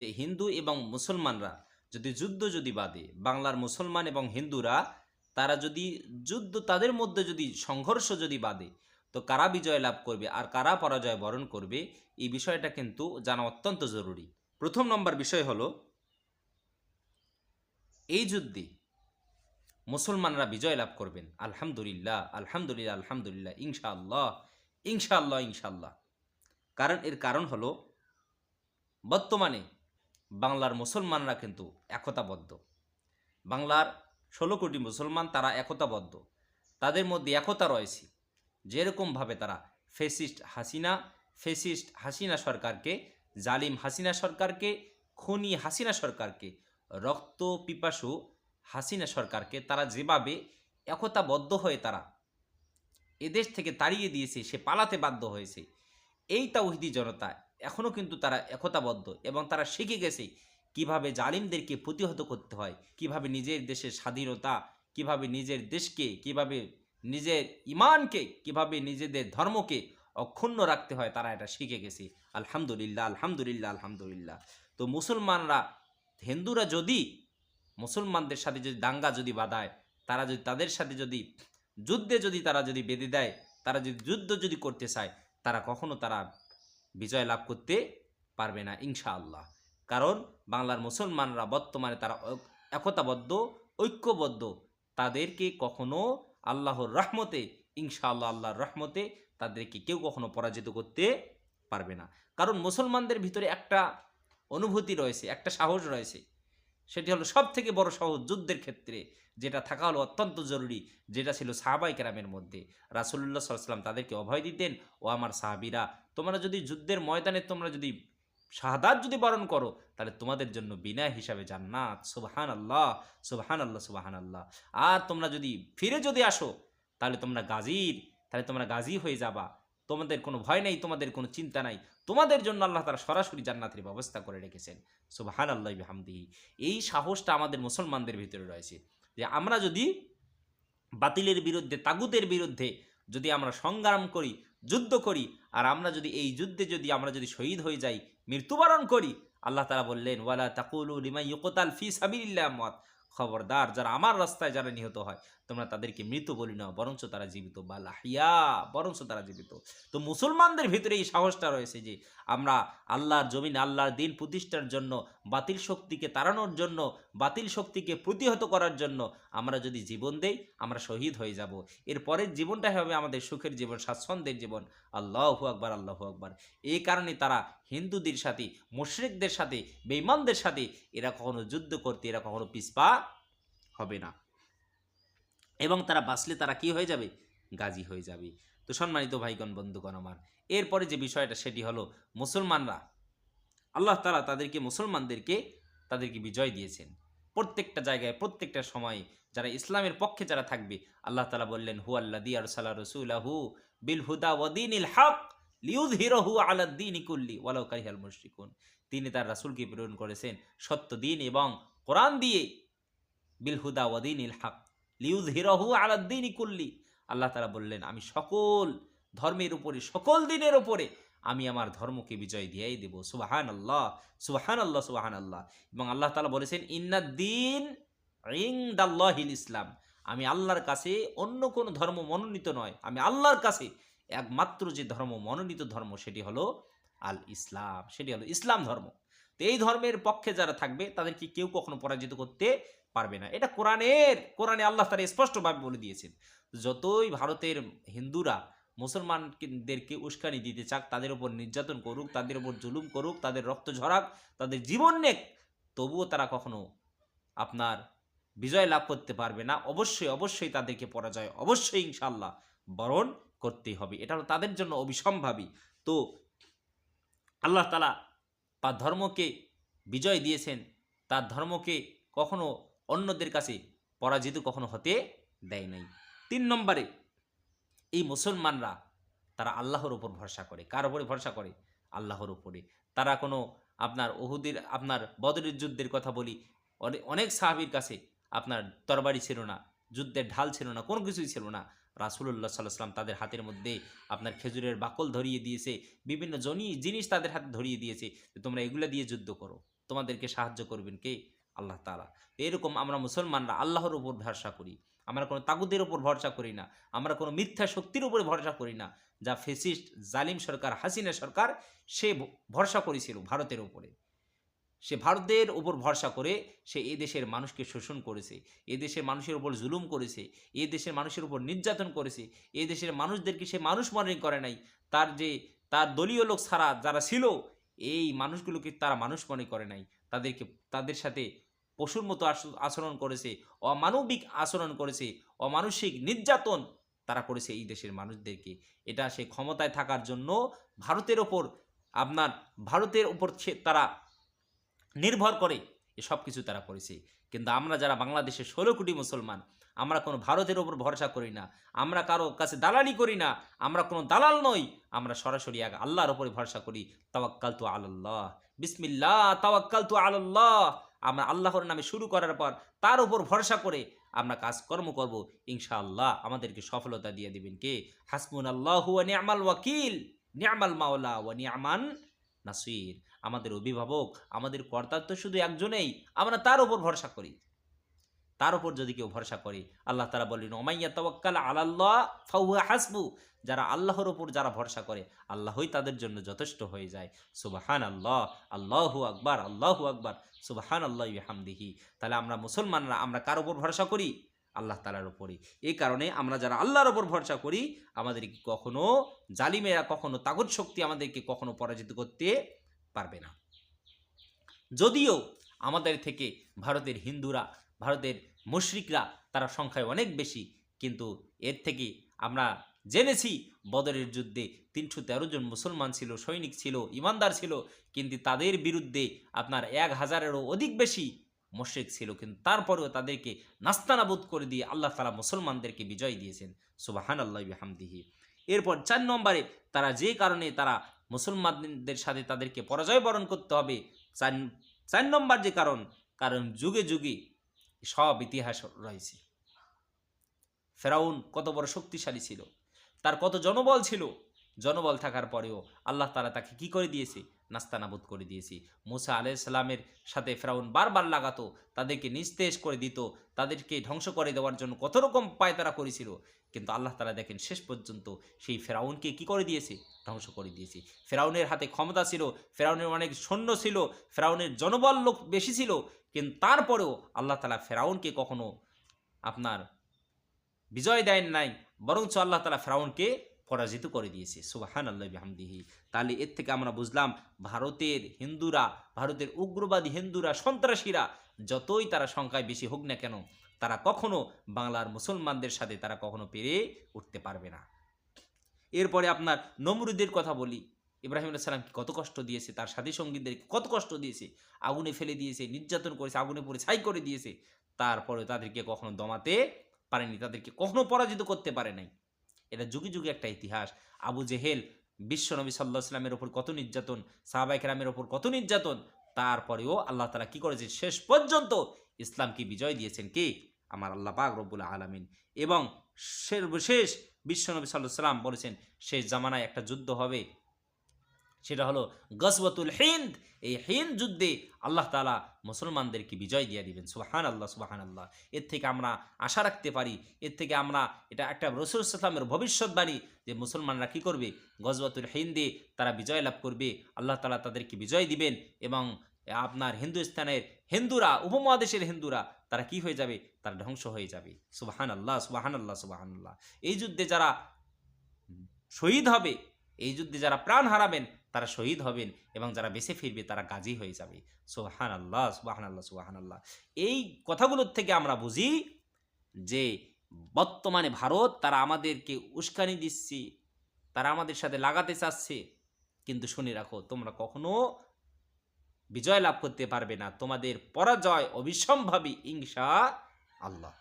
হিন্দু এবং মুসলমানরা যদি বাঁধে, বাংলার মুসলমান এবং হিন্দুরা তারা যদি যুদ্ধ, তাদের মধ্যে যদি সংঘর্ষ যদি বাঁধে, তো কারা বিজয় লাভ করবে আর কারা পরাজয় বরণ করবে, এই বিষয়টা কিন্তু জানা অত্যন্ত জরুরি। প্রথম নম্বর বিষয় হলো, এই যুদ্ধে মুসলমানরা বিজয় লাভ করবেন, আলহামদুলিল্লাহ আলহামদুলিল্লাহ আলহামদুলিল্লাহ, ইনশাআল্লাহ ইনশাআল্লাহ ইনশাআল্লাহ। এর কারণ হলো, বর্তমানে বাংলার মুসলমানরা কিন্তু একতাবদ্ধ। বাংলার 16 কোটি মুসলমান তারা একতাবদ্ধ, তাদের মধ্যে একতা রয়েছে। যেরকমভাবে তারা ফেসিস্ট হাসিনা সরকারকে, জালিম হাসিনা সরকারকে, খুনি হাসিনা সরকারকে, রক্ত পিপাসু হাসিনা সরকারকে তারা যেভাবে একতাবদ্ধ হয়ে তারা এদেশ থেকে তাড়িয়ে দিয়েছে, সে পালাতে বাধ্য হয়েছে, এই তাওহিদি জনতা এখনও কিন্তু তারা একতাবদ্ধ এবং তারা শিখে গেছে কিভাবে জালিমদেরকে প্রতিহত করতে হয়, কিভাবে নিজের দেশের স্বাধীনতা, কিভাবে নিজের দেশকে, কিভাবে নিজের ইমানকে, কিভাবে নিজেদের ধর্মকে অক্ষুণ্ণ রাখতে হয়, তারা এটা শিখে গেছে। আলহামদুলিল্লাহ আলহামদুলিল্লাহ আলহামদুলিল্লাহ। তো মুসলমানরা, হিন্দুরা যদি মুসলমানদের সাথে যদি দাঙ্গা যদি বাঁধায়, তারা যদি তাদের সাথে যদি যুদ্ধে যদি তারা যদি বেঁধে দেয়, তারা যদি যুদ্ধ যদি করতে চায়, তারা কখনো তারা বিজয় লাভ করতে পারবে না ইনশাআল্লাহ। কারণ বাংলার মুসলমানরা বর্তমানে তারা একতাবদ্ধ, ঐক্যবদ্ধ। তাদেরকে কখনো আল্লাহর রহমতে, ইনশাআল্লাহ আল্লাহর রহমতে তাদেরকে কেউ কখনো পরাজিত করতে পারবে না। কারণ মুসলমানদের ভিতরে একটা অনুভূতি রয়েছে, একটা সাহস রয়েছে, সেটি হলো সব থেকে বড় সাহস যুদ্ধের ক্ষেত্রে, যেটা থাকা হলো অত্যন্ত জরুরি, যেটা ছিল সাহাবায়ে কেরামের মধ্যে। রাসূলুল্লাহ সাল্লাল্লাহু আলাইহি ওয়াসাল্লাম তাদেরকে অভয় দিতেন, ও আমার সাহাবীরা, তোমরা যদি যুদ্ধের ময়দানে তোমরা যদি শাহাদাত যদি বরণ করো, তাহলে তোমাদের জন্য বিনয় হিসাবে জান্নাত। সুবহানাল্লাহ সুবহানাল্লাহ সুবহানাল্লাহ। আর তোমরা যদি ফিরে যদি আসো, তাহলে তোমরা গাজী হয়ে যাবা। তোমাদের কোনো ভয় নেই, তোমাদের কোনো চিন্তা নাই, তোমাদের জন্য আল্লাহ তাআলা সরাসরি জান্নাতের ব্যবস্থা করে রেখেছেন। সুবহানাল্লাহি বিহামদিহি। এই সাহসটা আমাদের মুসলমানদের ভিতরে রয়েছে, যে আমরা যদি বাতিলের বিরুদ্ধে, তাগুতের বিরুদ্ধে যদি আমরা সংগ্রাম করি, যুদ্ধ করি, আর আমরা যদি এই যুদ্ধে যদি আমরা যদি শহীদ হয়ে যাই, মৃত্যুবরণ করি, আল্লাহ তাআলা বললেন, ওয়ালা তাকুলু লিমান ইউকতাল ফি সাবিলিল্লাহ আমওয়াত, খবরদার যারা আমার রাস্তায় যারা নিহত হয়, তোমরা তাদেরকে মৃত বলি না, বরঞ্চ তারা জীবিত, বাল আহইয়া, বরঞ্চ তারা জীবিত। তো মুসলমানদের ভিতরে এই সাহসটা রয়েছে যে আমরা আল্লাহর জমিন, আল্লাহর দিন প্রতিষ্ঠার জন্য, বাতিল শক্তিকে তাড়ানোর জন্য, বাতিল শক্তিকে প্রতিহত করার জন্য আমরা যদি জীবন দেই, আমরা শহীদ হয়ে যাব। এর পরের জীবনটাই হবে আমাদের সুখের জীবন, স্বাচ্ছন্দ্যের জীবন। আল্লাহু আকবার আল্লাহু আকবার। এই কারণে তারা হিন্দুদের সাথে, মুশরিকদের সাথে, বেঈমানদের সাথে এরা কখনো যুদ্ধ করতে, এরা কখনো পিছপা হবে না, এবং তারা বাঁচলে তারা কি হয়ে যাবে? গাজী হয়ে যাবে। তো সম্মানিত ভাইগণ, বন্ধুগণ আমার, এরপরে যে বিষয়টা সেটি হলো, মুসলমানরা, আল্লাহ তাআলা তাদেরকে বিজয় দিয়েছেন। প্রত্যেকটা জায়গায়, প্রত্যেকটা সময়ে যারা ইসলামের পক্ষে যারা থাকবে, আল্লাহ তাআলা বললেন, হুয়াল্লাযী আরসালা রাসূলাহু বিল হুদা ওয়া দীনিল হক লিইয়ুযহিরাহু আলাদ দীনি কুল্লি ওয়ালাউ কারিহাল মুশরিকুন। তিনি তার রাসূলকে প্রেরণ করেছেন সত্য দিন এবং কোরআন দিয়ে, বিল হুদা ওয়া দীনিল হক লিইয়ুযহিরাহু আলাদ দীনি কুল্লি। আল্লাহ তাআলা বললেন, আমি সকল ধর্মের উপরে, সকল দিনের উপরে আমি আমার ধর্মকে বিজয় দিয়েই দেব। সুবহানাল্লাহ সুবহানাল্লাহ সুবহানাল্লাহ। এবং আল্লাহ তাআলা বলেছেন, ইন্নাদ-দীন ইনদাল্লাহিল ইসলাম। আমি আল্লাহর কাছে অন্য কোনো ধর্ম মনোনীত নয়, আমি আল্লাহর কাছে একমাত্র যে ধর্ম মনোনীত ধর্ম সেটি হলো আল ইসলাম, সেটি হলো ইসলাম ধর্ম। তো এই ধর্মের পক্ষে যারা থাকবে তাদেরকে কেউ কখনো পরাজিত করতে পারবে না। এটা কোরআনে আল্লাহ তাআলা স্পষ্টভাবে বলে দিয়েছেন। যতই ভারতের হিন্দুরা মুসলমানদেরকে উস্কানি দিতে চাক, তাদের উপর নির্যাতন করুক, তাদের উপর জুলুম করুক, তাদের রক্ত ঝরাক, তাদের জীবন নেক, তবুও তারা কখনো আপনার বিজয় লাভ করতে পারবে না। অবশ্যই অবশ্যই তাদেরকে পরাজয় অবশ্যই ইনশাআল্লাহ বরণ করতেই হবে। এটা হলো তাদের জন্য অবিসম্ভাবী। তো আল্লাহ তাআলা তার ধর্মকে বিজয় দিয়েছেন, তার ধর্মকে কখনো অন্যদের কাছে পরাজিত কখনো হতে দেয় নাই। 3 নম্বরে, এই মুসলমানরা তারা আল্লাহর উপর ভরসা করে। কার উপরে ভরসা করে? আল্লাহর উপরে। তারা কোনো আপনার উহুদের, আপনার বদরের যুদ্ধের কথা বলি, অনেক সাহাবীর কাছে আপনার তরবারি ছিল না, যুদ্ধের ঢাল ছিল না, কোনো কিছুই ছিল না। রাসূলুল্লাহ সাল্লাল্লাহু আলাইহি ওয়াসাল্লাম তাদের হাতের মধ্যে আপনার খেজুরের বাকল ধরিয়ে দিয়েছে, বিভিন্ন জিনিস তাদের হাতে ধরিয়ে দিয়েছে যে তোমরা এগুলা দিয়ে যুদ্ধ করো। তোমাদেরকে সাহায্য করবেন কে? আল্লাহ তাআলা। এরকম আমরা মুসলমানরা আল্লাহর উপর ভরসা করি। আমরা কোনো তাগুতের উপর ভরসা করি না। আমরা কোনো মিথ্যা শক্তির উপরে ভরসা করি না। যা ফ্যাসিস্ট জালিম সরকার হাসিনা সরকার সে ভরসা করেছিল ভারতের উপরে। সে ভারতের উপর ভরসা করে সে এই দেশের মানুষকে শোষণ করেছে, এই দেশের মানুষের উপর জুলুম করেছে, এই দেশের মানুষের উপর নির্যাতন করেছে, এই দেশের মানুষদেরকে সে মানুষ মনে করে নাই। তার দলীয় লোক ছাড়া যারা ছিল এই মানুষগুলোকে তারা মানুষ মনে করে নাই। তাদের সাথে পশুর মতো আচরণ করেছে, অমানবিক আচরণ করেছে, অমানসিক নির্যাতন তারা করেছে এই দেশের মানুষদেরকে। এটা সে ক্ষমতায় থাকার জন্য ভারতের উপর তারা নির্ভর করে এসব কিছু তারা করেছে। কিন্তু আমরা যারা বাংলাদেশের ১৬ কোটি মুসলমান, আমরা কোনো ভারতের ওপর ভরসা করি না, আমরা কারো কাছে দালালি করি না, আমরা কোনো দালাল নই, আমরা সরাসরি এক আল্লাহর ওপরে ভরসা করি। তাওয়াক্কালতু আলাল্লাহ, বিসমিল্লাহ তাওয়াক্কালতু আলাল্লাহ। আমরা আল্লাহর নামে শুরু করার পর তার উপর ভরসা করে আমরা কাজকর্ম করব, ইনশাআল্লাহ আমাদেরকে সফলতা দিয়ে দিবেন কে? হাসবুনাল্লাহু ওয়া নি'মাল ওয়াকিল, নি'মাল মাওলা ওয়া নি'মান নাসির। আমাদের অভিভাবক, আমাদের কর্তা তো শুধু একজনেই, আমরা তার উপর ভরসা করি। তার উপর যদি কেউ ভরসা করে, আল্লাহ তাআলা বলেন ওমাইয়া তাওয়াক্কাল আলাল্লাহ ফাহুয়া হাসবু। যারা আল্লাহর উপর যারা ভরসা করে আল্লাহই তাদের জন্য যথেষ্ট হয়ে যায়। সুবহানাল্লাহ, আল্লাহু আকবার, আল্লাহু আকবার, সুবহানাল্লাহি ওয়া বিহামদিহি। তাহলে আমরা মুসলমানরা আমরা কার উপর ভরসা করি? আল্লাহ তাআলার উপরে। এই কারণে আমরা যারা আল্লাহর উপর ভরসা করি আমাদেরকে কখনো জালিমেরা, কখনো তাগুত শক্তি আমাদেরকে কখনো পরাজিত করতে পারবে না। যদিও আমাদের থেকে ভারতের হিন্দুরা, ভারতের মুশরিকরা তারা সংখ্যায় অনেক বেশি, কিন্তু এর থেকে আমরা জেনেছি বদরের যুদ্ধে ৩১৩ জন মুসলমান ছিল, সৈনিক ছিল, ইমানদার ছিল, কিন্তু তাদের বিরুদ্ধে ১,০০০-এরও অধিক বেশি মুশরিক ছিল, কিন্তু তারপরেও তাদেরকে নাস্তানাবুদ করে দিয়ে আল্লাহ তাআলা মুসলমানদেরকে বিজয় দিয়েছেন। সুবহানাল্লাহি ওয়া বিহামদিহি। এরপর ৪ নম্বরে তারা যে কারণে তারা মুসলমানদের সাথে তাদেরকে পরাজয় বরণ করতে হবে, ৪ নম্বর যে কারণ যুগে যুগে সব ইতিহাস রয়েছে। ফেরাউন কত বড় শক্তিশালী ছিল, তার কত জনবল ছিল, জনবল থাকার পরেও আল্লাহ তাআলা তাকে কি করে দিয়েছে? নাস্তানাবুদ করে দিয়েছে। মুসা আলাইহিস সালামের সাথে ফেরাউন বারবার লাগাতো, তাদেরকে নিস্তেজ করে দিত, তাদেরকে ধ্বংস করে দেওয়ার জন্য কত রকম পায়তারা করেছিল, কিন্তু আল্লাহ তাআলা দেখেন শেষ পর্যন্ত সেই ফেরাউনকে কি করে দিয়েছে? ধ্বংস করে দিয়েছে। ফেরাউনের হাতে ক্ষমতা ছিল, ফেরাউনের অনেক সৈন্য ছিল, ফেরাউনের জনবল লোক বেশি ছিল, কিন্তু তারপরেও আল্লাহ তাআলা ফেরাউনকে কখনো বিজয় দেন নাই, বরঞ্চ আল্লাহ তাআলা ফেরাউনকে পরাজিত করে দিয়েছে। সুবহানাল্লাহি বিহামদিহি। তাহলে এর থেকে আমরা বুঝলাম ভারতের হিন্দুরা, ভারতের উগ্রবাদী হিন্দুরা, সন্ত্রাসীরা যতই তারা সংখ্যায় বেশি হোক না কেন, তারা কখনো বাংলার মুসলমানদের সাথে তারা কখনো পেরে উঠতে পারবে না। এরপরে নমরুদের কথা বলি। ইব্রাহিম আলাইহিস সালাম কত কষ্ট দিয়েছে, তার সাথী সঙ্গীদেরকে কত কষ্ট দিয়েছে, আগুনে ফেলে দিয়েছে, নির্যাতন করেছে, আগুনে পুড়ে ছাই করে দিয়েছে, তারপরে তাদেরকে কখনো দমাতে পারেনি, তাদেরকে কখনো পরাজিত করতে পারে নাই। এটা যুগে যুগে একটা ইতিহাস। আবু জেহেল বিশ্বনবী সাল্লাল্লাহু আলাইহি ওয়াসাল্লামের ওপর কত নির্যাতন, সাহাবায়ে কেরামের ওপর কত নির্যাতন, তারপরেও আল্লাহ তাআলা কি করেছে? শেষ পর্যন্ত ইসলামকে বিজয় দিয়েছেন কে? আমার আল্লাহ পাক রব্বুল আলামিন। এবং সর্বশেষ বিশ্বনবী সাল্লাল্লাহু আলাইহি ওয়াসাল্লাম বলেছেন শেষ জামানায় একটা যুদ্ধ হবে, সেটা হলো গজওয়াতুল হিন্দ। এই হিন্দ যুদ্ধে আল্লাহ তাআলা মুসলমানদেরকে বিজয় দিয়ে দিবেন। সুবহানাল্লাহ, সুবহানাল্লাহ। এর থেকে আমরা আশা রাখতে পারি, এর থেকে এটা একটা রাসূল সাল্লাল্লাহু আলাইহি ওয়াসাল্লামের ভবিষ্যৎবাণী যে মুসলমানরা কি করবে? গজওয়াতুল হিন্দে তারা বিজয় লাভ করবে, আল্লাহ তাআলা তাদেরকে বিজয় দিবেন, এবং হিন্দুস্তানের হিন্দুরা, উপমহাদেশের হিন্দুরা তারা কি হয়ে যাবে? তারা ধ্বংস হয়ে যাবে। সুবহানাল্লাহ, সুবহানাল্লাহ, সুবহানাল্লাহ। এই যুদ্ধে যারা শহীদ হবে, এই যুদ্ধে যারা প্রাণ হারাবেন তারা শহীদ হবেন, এবং যারা বেঁচে ফিরবে তারা গাজী হয়ে যাবে। সুবহানাল্লাহ, সুবহানাল্লাহ, সুবহানাল্লাহ। এই কথাগুলোর থেকে আমরা বুঝি যে বর্তমানে ভারত তারা আমাদেরকে উস্কানি দিচ্ছে, তারা আমাদের সাথে লাগাতে চাচ্ছে, কিন্তু শুনে রাখো তোমরা কখনো বিজয় লাভ করতে পারবে না, তোমাদের পরাজয় অবিসম্ভাবী ইনশাআল্লাহ।